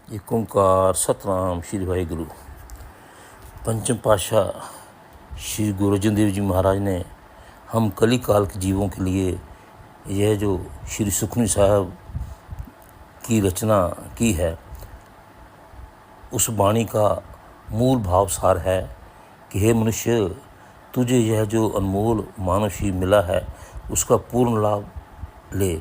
एक ओंकार सतनाम श्री वाहिगुरु। पंचम पातशाह श्री गुरु अर्जन देव जी महाराज ने हम कली काल के जीवों के लिए यह जो श्री सुखमनी साहब की रचना की है, उस वाणी का मूल भाव सार है कि हे मनुष्य, तुझे यह जो अनमोल मानव शरीर मिला है उसका पूर्ण लाभ ले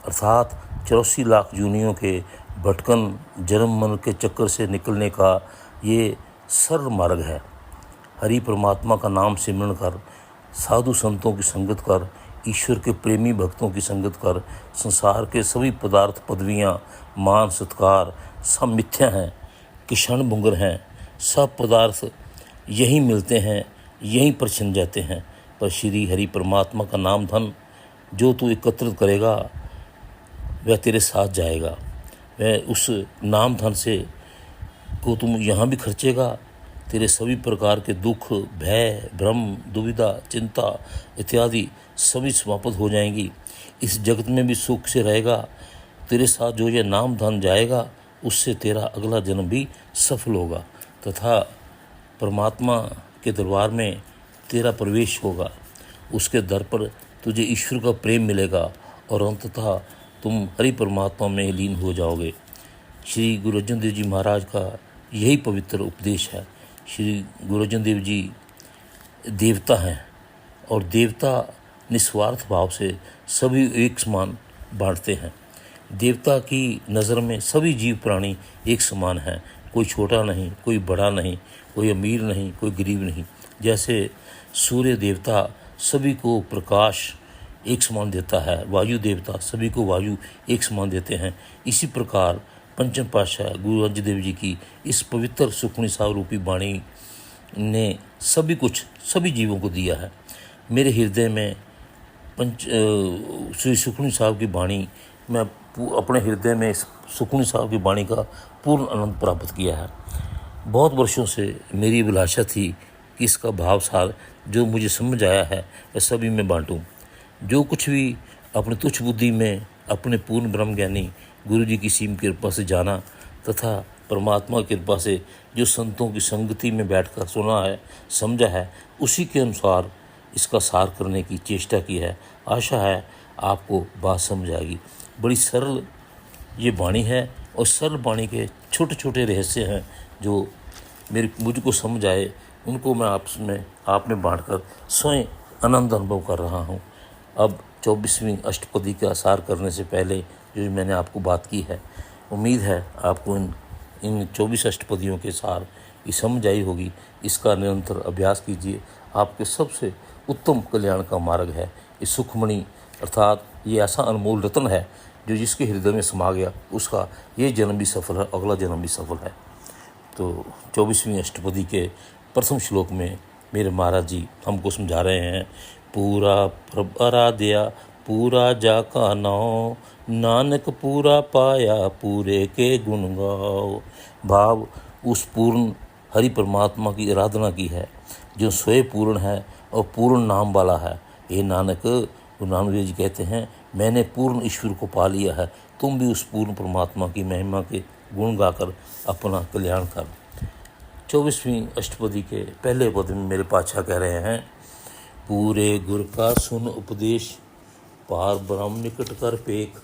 अर्थात 84 लाख जूनियों के भटकन जन्म मन के चक्कर से निकलने का ये सरल मार्ग है। हरि परमात्मा का नाम सिमरण कर, साधु संतों की संगत कर, ईश्वर के प्रेमी भक्तों की संगत कर। संसार के सभी पदार्थ, पदवियाँ, मान सत्कार सब मिथ्या हैं, किशन बुंगर हैं। सब पदार्थ यहीं मिलते हैं, यहीं पर छिन जाते हैं। पर श्री हरि परमात्मा का नाम धन जो तू एकत्रित करेगा वह तेरे साथ जाएगा। वह उस नाम धन से को तुम यहाँ भी खर्चेगा, तेरे सभी प्रकार के दुख, भय, भ्रम, दुविधा, चिंता इत्यादि सभी समाप्त हो जाएंगी। इस जगत में भी सुख से रहेगा। तेरे साथ जो ये नाम धन जाएगा उससे तेरा अगला जन्म भी सफल होगा तथा परमात्मा के दरबार में तेरा प्रवेश होगा। उसके दर पर तुझे ईश्वर का प्रेम मिलेगा और अंततः तुम हरि परमात्मा में लीन हो जाओगे। श्री गुरु अर्जन देव जी महाराज का यही पवित्र उपदेश है। श्री गुरु अर्जन देव जी देवता हैं और देवता निस्वार्थ भाव से सभी एक समान बांटते हैं। देवता की नज़र में सभी जीव प्राणी एक समान हैं, कोई छोटा नहीं, कोई बड़ा नहीं, कोई अमीर नहीं, कोई गरीब नहीं। जैसे सूर्य देवता सभी को प्रकाश एक समान देता है, वायु देवता सभी को वायु एक समान देते हैं। इसी प्रकार पंचम पातशाह गुरु अर्जन देव जी की इस पवित्र सुखमनी साहब रूपी वाणी ने सभी कुछ सभी जीवों को दिया है। मेरे हृदय में श्री सुखमनी साहब की वाणी, मैं अपने हृदय में सुखमनी साहब की वाणी का पूर्ण आनंद प्राप्त किया है। बहुत वर्षों से मेरी अभिलाषा थी कि इसका भाव सार जो मुझे समझ आया है वह सभी में बांटूं। जो कुछ भी अपने तुच्छ बुद्धि में अपने पूर्ण ब्रह्म ज्ञानी गुरु जी की सीम कृपा से जाना तथा परमात्मा की कृपा से जो संतों की संगति में बैठकर सुना है, समझा है, उसी के अनुसार इसका सार करने की चेष्टा की है। आशा है आपको बात समझ आएगी। बड़ी सरल ये वाणी है और सरल वाणी के छोटे छोटे रहस्य हैं जो मुझको समझ आए, उनको मैं आप में बांटकर स्वयं आनंद अनुभव कर रहा हूँ। अब 24वीं अष्टपदी का सार करने से पहले जो मैंने आपको बात की है, उम्मीद है आपको इन 24 अष्टपदियों के सार की समझ आई होगी। इसका निरंतर अभ्यास कीजिए, आपके सबसे उत्तम कल्याण का मार्ग है। इस सुखमणि अर्थात ये ऐसा अनमोल रत्न है जो जिसके हृदय में समा गया उसका ये जन्म भी सफल है, अगला जन्म भी सफल है। तो 24वीं अष्टपदी के प्रथम श्लोक में मेरे महाराज जी हमको समझा रहे हैं, पूरा प्रभ आराध्या पूरा जाका नाओ, नानक पूरा पाया पूरे के गुण गाओ। भाव उस पूर्ण हरि परमात्मा की आराधना की है जो स्वयं पूर्ण है और पूर्ण नाम वाला है। ये नानक, गुरु नानक देव जी कहते हैं, मैंने पूर्ण ईश्वर को पा लिया है। तुम भी उस पूर्ण परमात्मा की महिमा के गुण गाकर अपना कल्याण कर। 24वीं अष्टपदी के पहले पद में मेरे पातशाह कह रहे हैं, पूरे गुर का सुन उपदेश, पार ब्रह्म निकट कर पेख।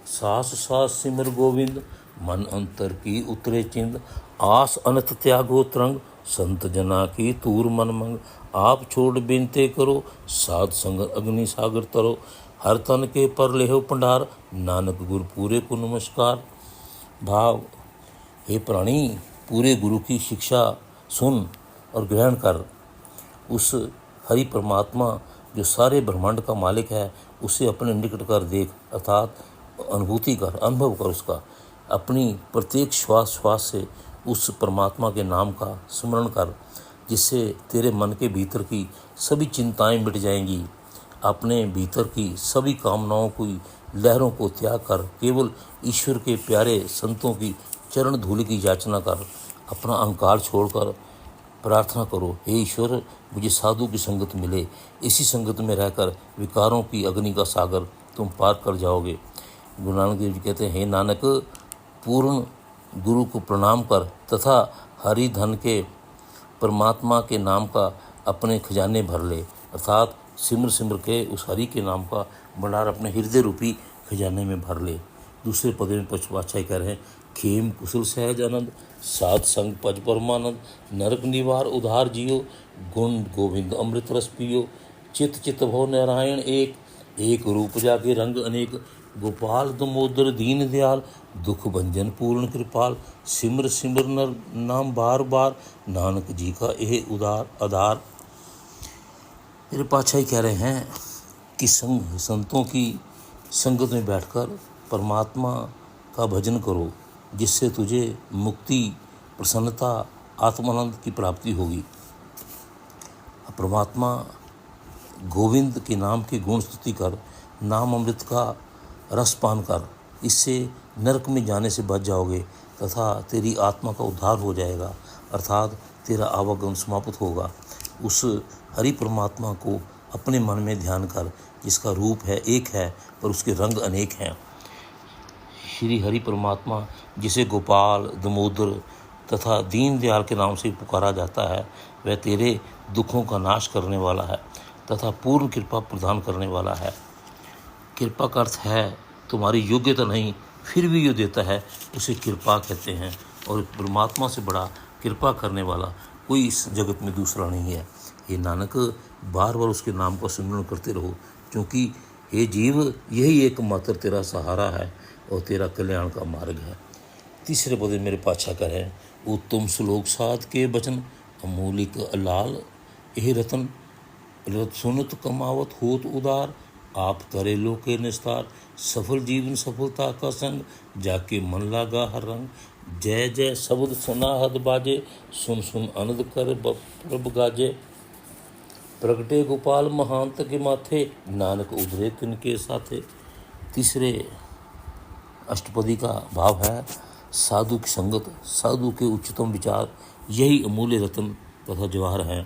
सास सास सिमर गोविंद, मन अंतर की उतरे चिंद। आस अनथ त्यागो तरंग, संत जना की तूर मन मंग। आप छोड़ बिनते करो, साध संग अग्नि सागर तरो। हर तन के पर लेहो पंडार, नानक गुरु पूरे को नमस्कार। भाव, हे प्राणी, पूरे गुरु की शिक्षा सुन और ग्रहण कर। उस हरि परमात्मा जो सारे ब्रह्मांड का मालिक है उसे अपने निकट कर देख, अर्थात अनुभूति कर, अनुभव कर उसका। अपनी प्रत्येक श्वास श्वास से उस परमात्मा के नाम का स्मरण कर, जिससे तेरे मन के भीतर की सभी चिंताएं मिट जाएंगी। अपने भीतर की सभी कामनाओं की लहरों को त्याग कर केवल ईश्वर के प्यारे संतों की चरण धूलि की याचना कर। अपना अहंकार छोड़कर प्रार्थना करो, हे ईश्वर मुझे साधु की संगत मिले। इसी संगत में रहकर विकारों की अग्नि का सागर तुम पार कर जाओगे। गुरु नानक देव जी कहते हैं, हे नानक, पूर्ण गुरु को प्रणाम कर तथा हरि धन के परमात्मा के नाम का अपने खजाने भर ले, अर्थात सिमर सिमर के उस हरि के नाम का भंडार अपने हृदय रूपी खजाने में भर ले। दूसरे पद में पातशाही कह रहे हैं, खेम कुशल सहज आनंद, साध संग पज परमानंद, नरक निवार उधार जियो, गुण गोविंद अमृत रस पियो, चित चित भव नारायण एक, एक रूप जाके रंग अनेक, गोपाल दमोदर दीन दयाल, दुख भंजन पूर्ण कृपाल, सिमर सिमर नर नाम बार बार, नानक जी का यह उदार आधार। मेरे पातशाही कह रहे हैं कि संतों की संगत में बैठकर परमात्मा का भजन करो, जिससे तुझे मुक्ति, प्रसन्नता, आत्मानंद की प्राप्ति होगी। परमात्मा गोविंद के नाम की गुण स्तुति कर, नाम अमृत का रस पान कर, इससे नरक में जाने से बच जाओगे तथा तेरी आत्मा का उद्धार हो जाएगा, अर्थात तेरा आवागमन समाप्त होगा। उस हरि परमात्मा को अपने मन में ध्यान कर, जिसका रूप है एक है पर उसके रंग अनेक हैं। श्री हरि परमात्मा जिसे गोपाल, दमोदर तथा दीन दयाल के नाम से पुकारा जाता है, वह तेरे दुखों का नाश करने वाला है तथा पूर्ण कृपा प्रदान करने वाला है। कृपा का अर्थ है तुम्हारी योग्यता नहीं, फिर भी जो देता है उसे कृपा कहते हैं, और परमात्मा से बड़ा कृपा करने वाला कोई इस जगत में दूसरा नहीं है। हे नानक, बार बार उसके नाम का सिमरन करते रहो, क्योंकि हे जीव, यही एकमात्र तेरा सहारा है और तेरा कल्याण का मार्ग है। तीसरे पद मेरे पातशाह करें, उत्तम श्लोक साध के बचन, अमूलिक अलाल यह रतन, रत सुनत कमावत होत उदार, आप करे लोके निस्तार, सफल जीवन सफलता का संग, जाके मन लागा हर रंग, जय जय शब्द सुना हद बाजे, सुन सुन आनंद कर प्रभ गाजे, प्रगटे गोपाल महांत के माथे, नानक उधरे तिनके साथे। तीसरे अष्टपदी का भाव है, साधु की संगत, साधु के उच्चतम विचार, यही अमूल्य रत्न तथा जवाहर है।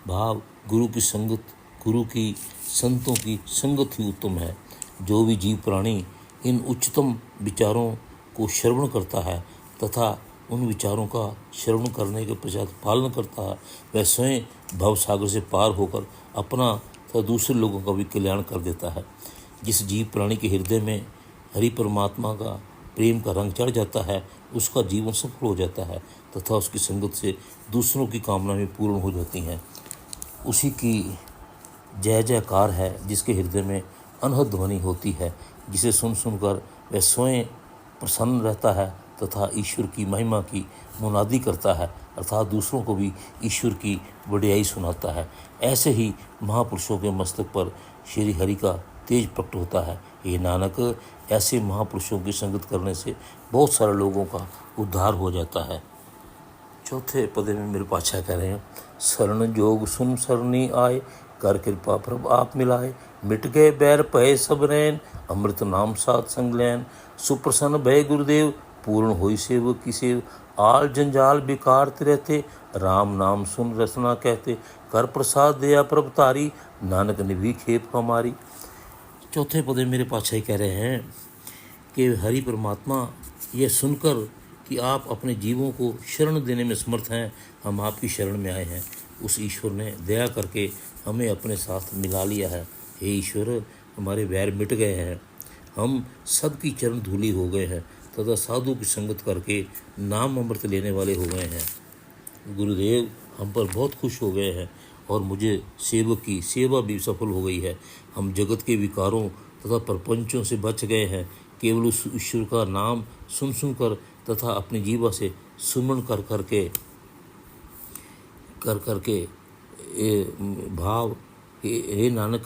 भाव, गुरु की संगत, गुरु की संतों की संगत ही उत्तम है। जो भी जीव प्राणी इन उच्चतम विचारों को श्रवण करता है तथा उन विचारों का श्रवण करने के पश्चात पालन करता है, वह स्वयं भवसागर से पार होकर अपना तथा दूसरे लोगों का भी कल्याण कर देता है। जिस जीव प्राणी के हृदय में हरि परमात्मा का प्रेम का रंग चढ़ जाता है, उसका जीवन सफल हो जाता है तथा उसकी संगत से दूसरों की कामना भी पूर्ण हो जाती हैं। उसी की जय जयकार है जिसके हृदय में अनहद ध्वनि होती है, जिसे सुन सुनकर वह स्वयं प्रसन्न रहता है तथा ईश्वर की महिमा की मुनादी करता है, अर्थात दूसरों को भी ईश्वर की बढ़ियाई सुनाता है। ऐसे ही महापुरुषों के मस्तक पर श्री हरि का तेज प्रकट होता है। ये नानक, ऐसे महापुरुषों की संगत करने से बहुत सारे लोगों का उद्धार हो जाता है। चौथे पदे में मेरे पातशाह कह रहे हैं, शरण जोग सुन सरनी आए, कर कृपा प्रभ आप मिलाए, मिट गए बैर भय सब रैन, अमृत नाम साध संग लैन, सुप्रसन्न भय गुरुदेव, पूर्ण होई सेवक की सेव, आल जंजाल बिकारते रहते, राम नाम सुन रसना कहते, कर प्रसाद दया प्रभ तारी, नानक निभि खेप हमारी। चौथे पदे मेरे पातशाही कह रहे हैं कि हरि परमात्मा यह सुनकर कि आप अपने जीवों को शरण देने में समर्थ हैं, हम आपकी शरण में आए हैं। उस ईश्वर ने दया करके हमें अपने साथ मिला लिया है। हे ईश्वर, हमारे वैर मिट गए हैं, हम सबकी चरण धूली हो गए हैं तथा साधु की संगत करके नाम अमृत लेने वाले हो गए हैं। गुरुदेव हम पर बहुत खुश हो गए हैं और मुझे सेवक की सेवा भी सफल हो गई है। हम जगत के विकारों तथा प्रपंचों से बच गए हैं। केवल उस ईश्वर का नाम सुन सुनकर तथा अपनी जीवा से सुमन कर करके भाव, हे नानक,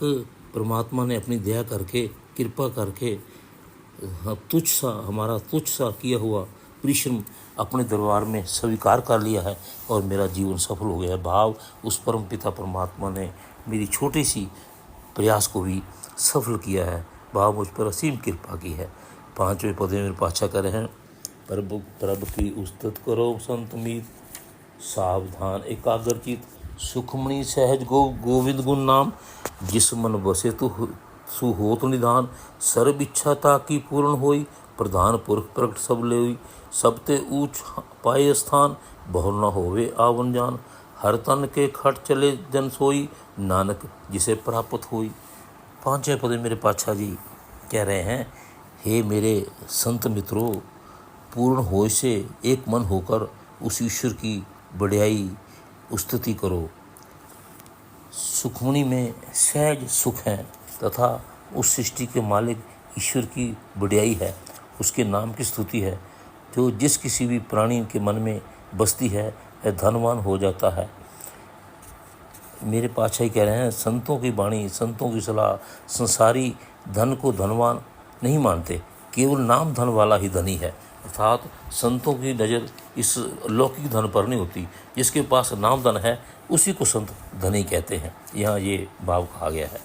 परमात्मा ने अपनी दया करके कृपा करके हमारा तुच्छ सा किया हुआ परिश्रम अपने दरबार में स्वीकार कर लिया है और मेरा जीवन सफल हो गया है। भाव, उस परम पिता परमात्मा ने मेरी छोटी सी प्रयास को भी सफल किया है। भाव, मुझ पर असीम कृपा की है। पांचवें पदे में पातशाह कर रहे हैं, प्रभु की उस्तत करो संत मीत, सावधान एकाग्र चित, सुखमणि सहज गोविंद गुण नाम, जिस मन बसे तु सुहोत निधान, सर्व इच्छा ताकी पूर्ण होई, प्रधान पुरख प्रगट सब लेई, सब ते ऊंच पाए स्थान, बहुर न होवे आवन जान। हर तन के खट चले जन सोई, नानक जिसे प्राप्त होई। पांचवें पद मेरे पातशाह जी कह रहे हैं, हे मेरे संत मित्रों, पूर्ण होश से एक मन होकर उस ईश्वर की बढ़ियाई स्तुति करो। सुखमणि में सहज सुख है तथा उस सृष्टि के मालिक ईश्वर की बढ़ियाई है, उसके नाम की स्तुति है। जो जिस किसी भी प्राणी के मन में बसती है वह धनवान हो जाता है। मेरे पातशाही कह रहे हैं, संतों की वाणी, संतों की सलाह, संसारी धन को धनवान नहीं मानते, केवल नाम धन वाला ही धनी है। अर्थात संतों की नज़र इस लौकिक धन पर नहीं होती, जिसके पास नाम धन है उसी को संत धनी कहते हैं। यहाँ ये भाव कहा गया है।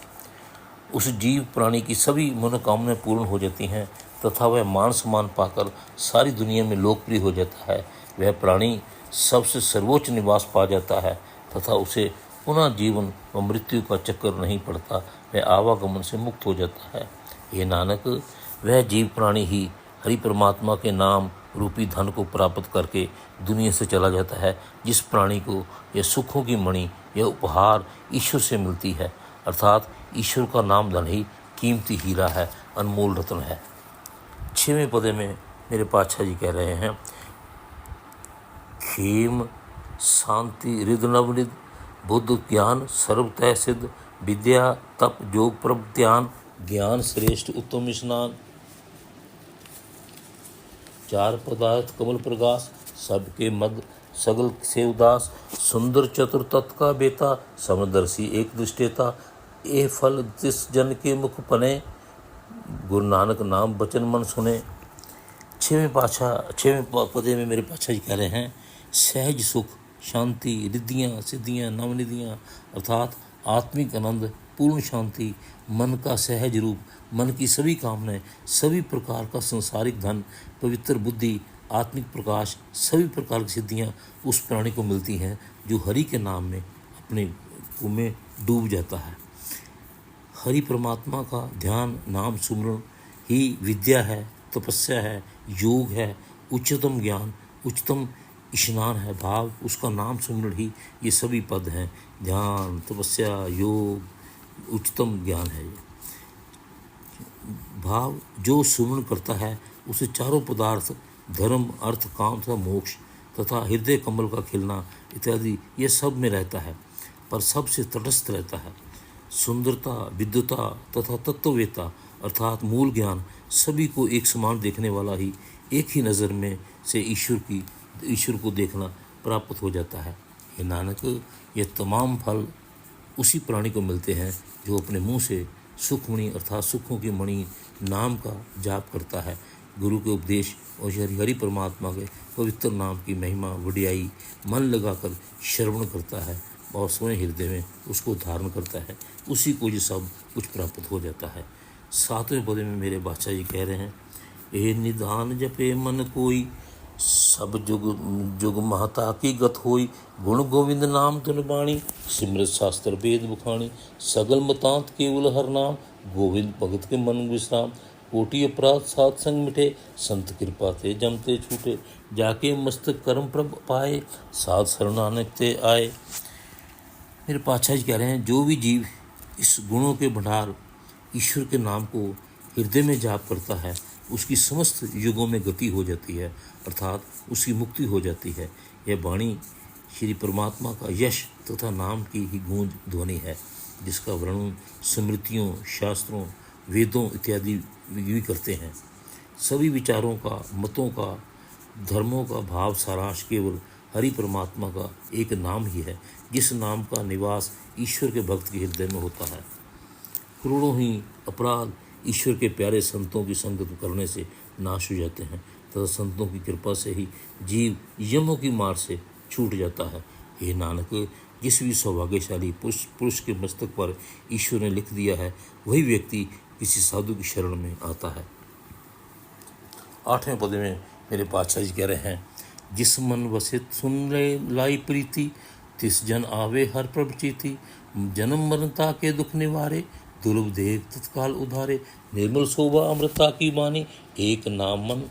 उस जीव प्राणी की सभी मनोकामनाएं पूर्ण हो जाती हैं तथा वह मान सम्मान पाकर सारी दुनिया में लोकप्रिय हो जाता है। वह प्राणी सबसे सर्वोच्च निवास पा जाता है तथा उसे पुनः जीवन व मृत्यु का चक्कर नहीं पड़ता, वह आवागमन से मुक्त हो जाता है। ये नानक, वह जीव प्राणी ही हरि परमात्मा के नाम रूपी धन को प्राप्त करके दुनिया से चला जाता है। जिस प्राणी को यह सुखों की मणि, यह उपहार ईश्वर से मिलती है, अर्थात ईश्वर का नाम धन ही कीमती हीरा है, अनमोल रत्न है। 6वें पदे में मेरे पातशाह जी कह रहे हैं, खेम शांति रिद नवनिध, बुद्ध ज्ञान सर्वतः सिद्ध, विद्या तप योग प्रभ ध्यान, ज्ञान श्रेष्ठ उत्तम स्नान। 4 पदार्थ कमल प्रकाश, सबके मद सगल से उदास, सुंदर चतुर तत् का बेता, समदर्शी एक दृष्टेता, ए फल जिस जन के मुख पने, गुरु नानक नाम बचन मन सुने। 6वें पदे में मेरे पातशाह जी कह रहे हैं, सहज सुख, शांति, रिद्धियाँ सिद्धियाँ नवनिधियाँ, अर्थात आत्मिक आनंद, पूर्ण शांति, मन का सहज रूप, मन की सभी कामनाएं, सभी प्रकार का संसारिक धन, पवित्र बुद्धि, आत्मिक प्रकाश, सभी प्रकार की सिद्धियाँ उस प्राणी को मिलती हैं जो हरि के नाम में अपने कुएं में डूब जाता है। हरि परमात्मा का ध्यान, नाम सुमरण ही विद्या है, तपस्या है, योग है, उच्चतम ज्ञान, उच्चतम स्नान है। भाव उसका नाम सुमरण ही ये सभी पद हैं। ध्यान, तपस्या, योग, उच्चतम ज्ञान है। ये भाव जो सुमरण करता है उसे चारों पदार्थ धर्म, अर्थ, काम तथा मोक्ष तथा हृदय कमल का खिलना इत्यादि ये सब में रहता है, पर सबसे तटस्थ रहता है। सुंदरता, विद्वता तथा तत्ववेता अर्थात मूल ज्ञान, सभी को एक समान देखने वाला ही एक ही नज़र में से ईश्वर को देखना प्राप्त हो जाता है। ये नानक, ये तमाम फल उसी प्राणी को मिलते हैं जो अपने मुंह से सुखमणि अर्थात सुखों की मणि नाम का जाप करता है, गुरु के उपदेश और हरि परमात्मा के पवित्र नाम की महिमा वडियाई मन लगाकर श्रवण करता है और स्वयं हृदय में उसको धारण करता है, उसी को ये सब कुछ प्राप्त हो जाता है। 7वें पद में मेरे बादशाह जी कह रहे हैं, ए निधान जपे मन कोई, सब जुग जुग महता की गत होई, गुण गोविंद नाम तुन बाणी, सिमरत शास्त्र वेद बुखाणी, सगल मतांत केवल हर नाम, गोविंद भगत के मन विश्राम, कोटि अपराध सात संग मिटे, संत कृपा ते जमते छूटे, जाके मस्तक कर्म प्रभ पाए, साध शरणानक ते आए। मेरे पातशाह जी कह रहे हैं, जो भी जीव इस गुणों के भंडार ईश्वर के नाम को हृदय में जाप करता है उसकी समस्त युगों में गति हो जाती है, अर्थात उसकी मुक्ति हो जाती है। यह वाणी श्री परमात्मा का यश तथा नाम की ही गूंज ध्वनि है, जिसका वर्णन स्मृतियों, शास्त्रों, वेदों इत्यादि भी करते हैं। सभी विचारों का, मतों का, धर्मों का भाव सारांश केवल हरि परमात्मा का एक नाम ही है, जिस नाम का निवास ईश्वर के भक्त के हृदय में होता है। करोड़ों ही अपराध ईश्वर के प्यारे संतों की संगत करने से नाश हो जाते हैं तथा संतों की कृपा से ही जीव यमों की मार से छूट जाता है। हे नानक, जिस भी सौभाग्यशाली पुरुष के मस्तक पर ईश्वर ने लिख दिया है वही व्यक्ति किसी साधु की शरण में आता है। 8वें पद में मेरे पातशाह जी कह रहे हैं, जिस मन वसित सुन ले लाई प्रीति, तिस जन आवे हर प्रभ चीति, जन्म मरता के दुख निवारे, दुर्लभ देख तत्काल उधारे। निर्मल शोभा अमृता की बानी, एक नाम मन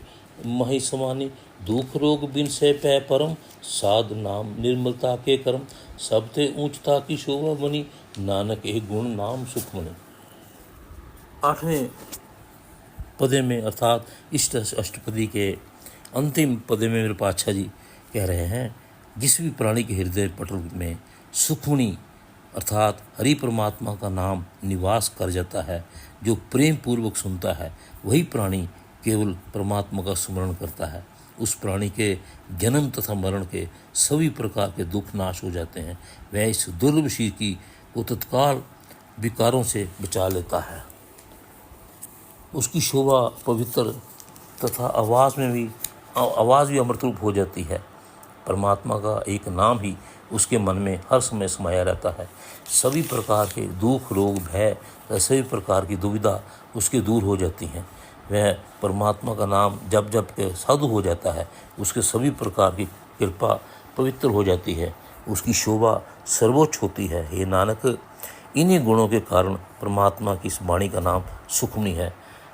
महि समानी। दुख रोग बिन से पै परम, साध नाम निर्मलता के कर्म। सबते ऊंचता की शोभा बनी, नानक एक गुण नाम सुखमणि। 8वें पदे में अर्थात इष्ट अष्टपदी के अंतिम पदे में मेरे पातशाह जी कह रहे हैं, जिस भी प्राणी के हृदय पटल में सुखमणि अर्थात हरि परमात्मा का नाम निवास कर जाता है, जो प्रेम पूर्वक सुनता है, वही प्राणी केवल परमात्मा का स्मरण करता है। उस प्राणी के जन्म तथा मरण के सभी प्रकार के दुख नाश हो जाते हैं। वह इस दुर्लभ शीर की को तत्काल विकारों से बचा लेता है। उसकी शोभा पवित्र तथा आवाज़ भी अमृतरूप हो जाती है। परमात्मा का एक नाम ही उसके मन में हर समय समाया रहता है। सभी प्रकार के दुख रोग भय सभी प्रकार की दुविधा उसके दूर हो जाती हैं। वह परमात्मा का नाम जब जब के साधु हो जाता है, उसके सभी प्रकार की कृपा पवित्र हो जाती है, उसकी शोभा सर्वोच्च होती है। हे नानक, इन्हीं गुणों के कारण परमात्मा की इस वाणी का नाम सुखमणि है।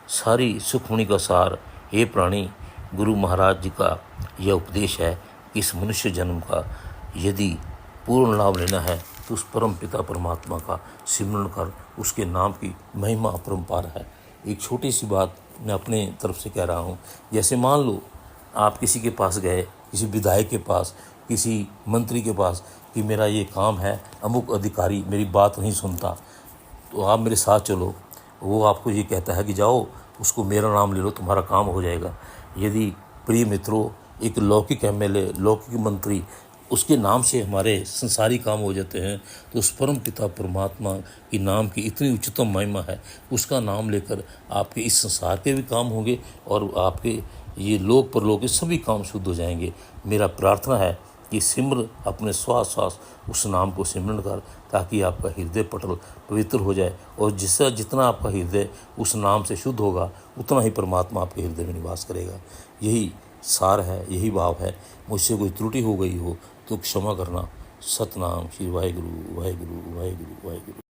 सारी सुखमणि का सार हे प्राणी गुरु महाराज जी का यह उपदेश है कि इस मनुष्य जन्म का यदि पूर्ण लाभ लेना है तो उस परम पिता परमात्मा का सिमरन कर, उसके नाम की महिमा अपरंपार है। एक छोटी सी बात मैं अपने तरफ से कह रहा हूँ। जैसे मान लो आप किसी के पास गए, किसी विधायक के पास, किसी मंत्री के पास कि मेरा ये काम है, अमुक अधिकारी मेरी बात नहीं सुनता, तो आप मेरे साथ चलो। वो आपको ये कहता है कि जाओ उसको मेरा नाम ले लो, तुम्हारा काम हो जाएगा। यदि प्रिय मित्रों, एक लौकिक एमएलए, लौकिक मंत्री, उसके नाम से हमारे संसारी काम हो जाते हैं, तो उस परम पिता परमात्मा की नाम की इतनी उच्चतम महिमा है। उसका नाम लेकर आपके इस संसार के भी काम होंगे और आपके ये लोक परलोक के सभी काम शुद्ध हो जाएंगे। मेरा प्रार्थना है कि सिमर अपने श्वास श्वास उस नाम को सिमरन कर, ताकि आपका हृदय पटल पवित्र हो जाए, और जितना आपका हृदय उस नाम से शुद्ध होगा, उतना ही परमात्मा आपके हृदय में निवास करेगा। यही सार है, यही भाव है। मुझसे कोई त्रुटि हो गई हो तो क्षमा करना। सतनाम श्री वाहेगुरु वाहेगुरु वाहेगुरु वाहेगुरु।